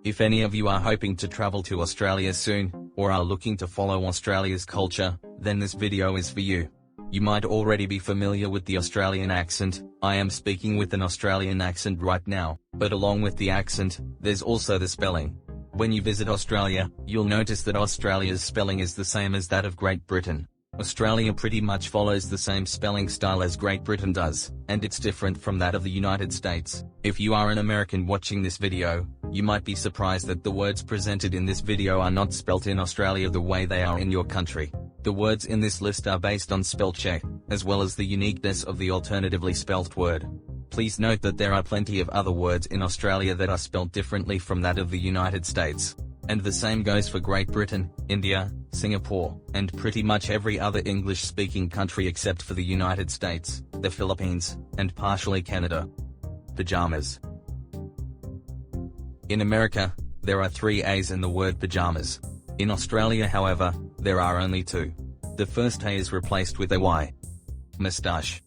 If any of you are hoping to travel to Australia soon, or are looking to follow Australia's culture, then this video is for you. You might already be familiar with the Australian accent. I am speaking with an Australian accent right now, but along with the accent, there's also the spelling. When you visit Australia, you'll notice that Australia's spelling is the same as that of Great Britain. Australia pretty much follows the same spelling style as Great Britain does, and it's different from that of the United States. If you are an American watching this video, you might be surprised that the words presented in this video are not spelt in Australia the way they are in your country. The words in this list are based on spell check, as well as the uniqueness of the alternatively spelt word. Please note that there are plenty of other words in Australia that are spelt differently from that of the United States. And the same goes for Great Britain, India, Singapore, and pretty much every other English-speaking country except for the United States, the Philippines, and partially Canada. Pajamas. In America, there are 3 A's in the word pajamas. In Australia, however, there are only 2. The first A is replaced with a Y. Moustache.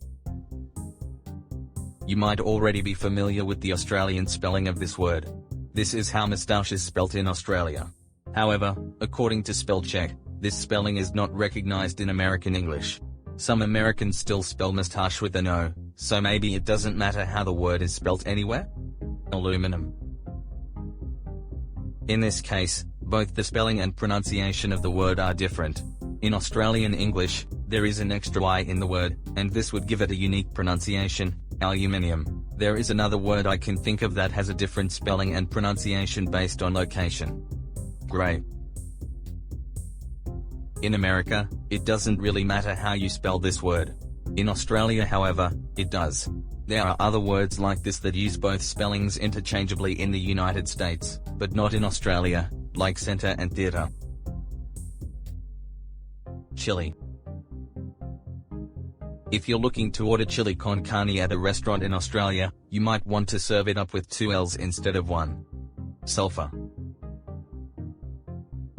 You might already be familiar with the Australian spelling of this word. This is how moustache is spelt in Australia. However, according to spell check, this spelling is not recognized in American English. Some Americans still spell moustache with an O, so maybe it doesn't matter how the word is spelt anywhere? Aluminum. In this case, both the spelling and pronunciation of the word are different. In Australian English, there is an extra Y in the word, and this would give it a unique pronunciation, aluminium. There is another word I can think of that has a different spelling and pronunciation based on location. Gray. In America, it doesn't really matter how you spell this word. In Australia, however, it does. There are other words like this that use both spellings interchangeably in the United States, but not in Australia, like center and theater. Chili. If you're looking to order chili con carne at a restaurant in Australia, you might want to serve it up with 2 L's instead of 1. Sulfur.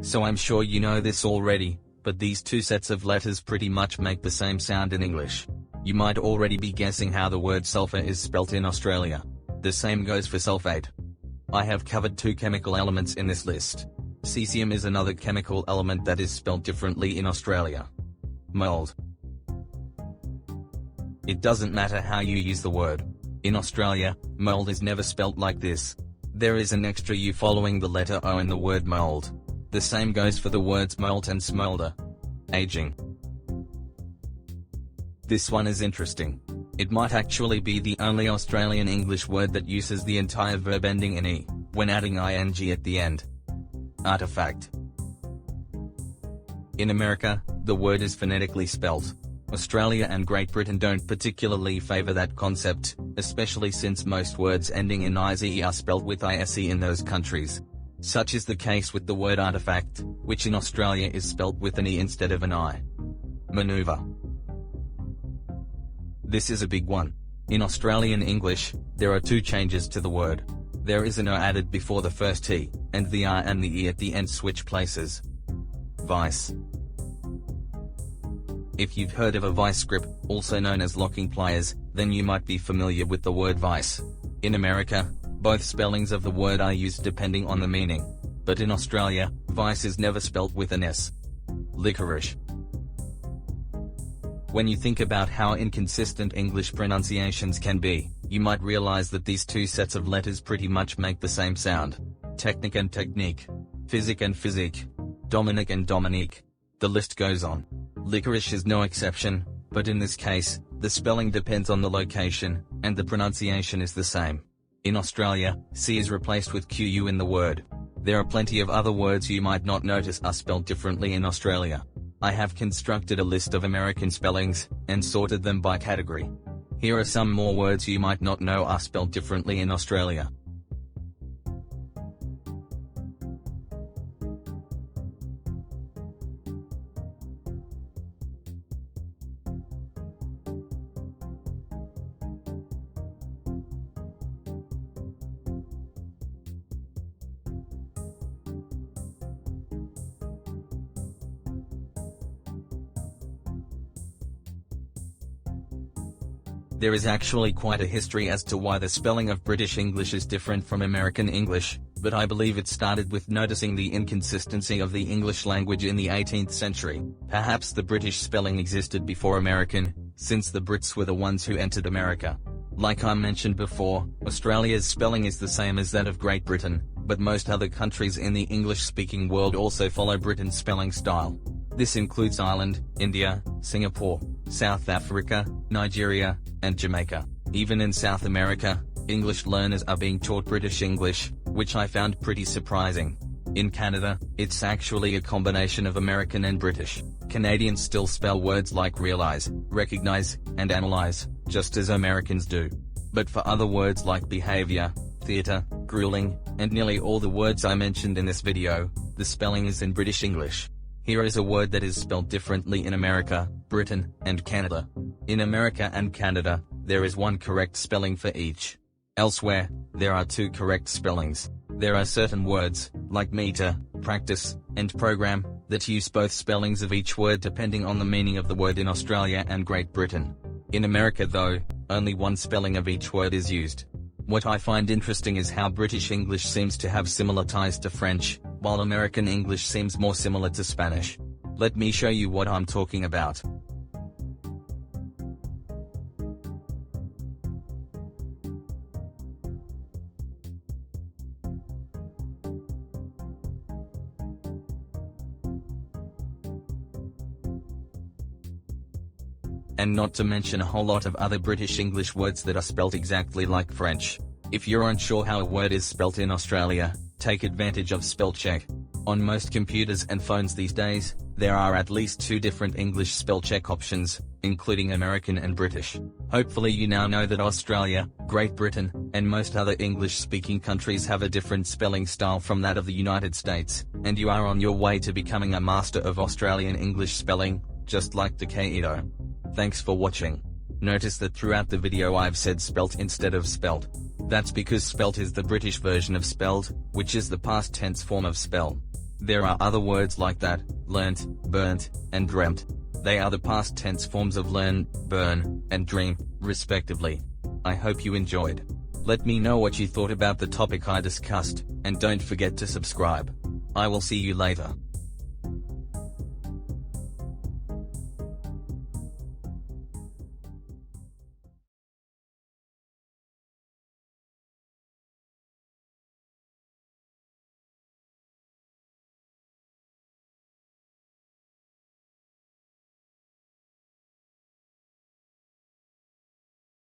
So I'm sure you know this already, but these 2 sets of letters pretty much make the same sound in English. You might already be guessing how the word sulfur is spelt in Australia. The same goes for sulfate. I have covered 2 chemical elements in this list. Cesium is another chemical element that is spelt differently in Australia. Mold. It doesn't matter how you use the word. In Australia, mold is never spelt like this. There is an extra U following the letter O in the word mold. The same goes for the words molt and smolder. Aging. This one is interesting. It might actually be the only Australian English word that uses the entire verb ending in E, when adding ing at the end. Artifact. In America, the word is phonetically spelt. Australia and Great Britain don't particularly favor that concept, especially since most words ending in IZE are spelt with ISE in those countries. Such is the case with the word artifact, which in Australia is spelt with an E instead of an I. Maneuver. This is a big one. In Australian English, there are 2 changes to the word. There is an O added before the first T, and the R and the E at the end switch places. Vice. If you've heard of a vice grip, also known as locking pliers, then you might be familiar with the word vice. In America, both spellings of the word are used depending on the meaning. But in Australia, vice is never spelt with an S. Licorice. When you think about how inconsistent English pronunciations can be, you might realize that these 2 sets of letters pretty much make the same sound. Technic and technique. Physic and physique. Dominic and Dominique. The list goes on. Licorice is no exception, but in this case, the spelling depends on the location, and the pronunciation is the same. In Australia, C is replaced with QU in the word. There are plenty of other words you might not notice are spelled differently in Australia. I have constructed a list of American spellings, and sorted them by category. Here are some more words you might not know are spelled differently in Australia. There is actually quite a history as to why the spelling of British English is different from American English, but I believe it started with noticing the inconsistency of the English language in the 18th century. Perhaps the British spelling existed before American, since the Brits were the ones who entered America. Like I mentioned before, Australia's spelling is the same as that of Great Britain, but most other countries in the English-speaking world also follow Britain's spelling style. This includes Ireland, India, Singapore, South Africa, Nigeria, and Jamaica. Even in South America, English learners are being taught British English, which I found pretty surprising. In Canada, it's actually a combination of American and British. Canadians still spell words like realize, recognize, and analyze, just as Americans do. But for other words like behavior, theater, grueling, and nearly all the words I mentioned in this video, the spelling is in British English. Here is a word that is spelled differently in America, Britain, and Canada. In America and Canada, there is one correct spelling for each. Elsewhere, there are two correct spellings. There are certain words, like meter, practice, and program, that use both spellings of each word depending on the meaning of the word in Australia and Great Britain. In America though, only one spelling of each word is used. What I find interesting is how British English seems to have similar ties to French, while American English seems more similar to Spanish. Let me show you what I'm talking about. And not to mention a whole lot of other British English words that are spelt exactly like French. If you're unsure how a word is spelt in Australia, take advantage of spell check. On most computers and phones these days, there are at least two different English spell check options, including American and British. Hopefully you now know that Australia, Great Britain, and most other English-speaking countries have a different spelling style from that of the United States, and you are on your way to becoming a master of Australian English spelling, just like Dekeiido. Thanks for watching. Notice that throughout the video I've said spelt instead of spelt. That's because spelt is the British version of spelled, which is the past tense form of spell. There are other words like that, learnt, burnt, and dreamt. They are the past tense forms of learn, burn, and dream, respectively. I hope you enjoyed. Let me know what you thought about the topic I discussed, and don't forget to subscribe. I will see you later.